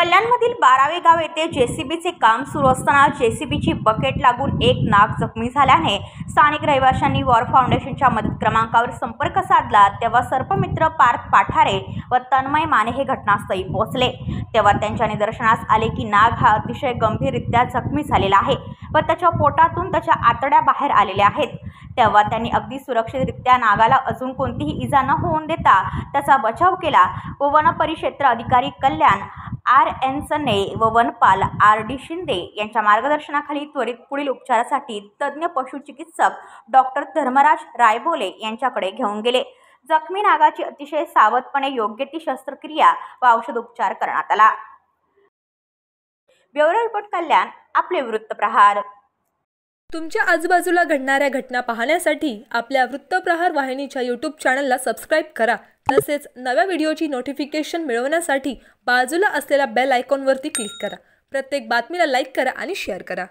कल्याणमधील 12वे गाव येथे जेसीबीचे काम सुरू असताना जेसीबीची बकेट लागून एक नाग जखमी झाल्याने स्थानिक रहिवाशांनी वॉर फाउंडेशनच्या मदत क्रमांकावर संपर्क साधला। तेव्हा सर्पमित्र पार्थ पाठारे व तन्मय माने हे घटनास्थळी पोहोचले। तेव्हा त्यांच्या निदर्शनास आले की नाग हा अतिशय गंभीररित्या जखमी झालेला आहे व त्याच्या पोटातून त्याच्या आतड्या बाहेर आलेल्या आहेत। तेव्हा त्यांनी अगदी सुरक्षितरित्या नागाला अजून कोणतीही इजा न होऊन देता त्याचा बचाव केला व वन परिक्षेत्र अधिकारी कल्याण RN सने व वनपाल RD शिंदे यांच्या मार्गदर्शनाखाली त्वरित पुढील उपचारासाठी तज्ञ पशुचिकित्सक डॉक्टर धर्मराज रायबोले यांच्याकडे घेऊन गेले। जखमी नागाची अतिशय सावधपणे योग्य ती शस्त्रक्रिया व औषधोपचार करण्यात आला। ब्युरो रिपोर्ट कल्याण, आपले वृत्तप्रहार। तुमच्या आजूबाजूला घडणाऱ्या घटना पाहण्यासाठी आपल्या वृत्तप्रहार वाहिनीच्या YouTube चॅनलला सबस्क्राइब करा। तसेच नव्या व्हिडिओची नोटिफिकेशन मिळवण्यासाठी बाजूला असलेल्या बेल आयकॉनवरती क्लिक करा। प्रत्येक बातमीला लाईक करा आणि शेअर करा।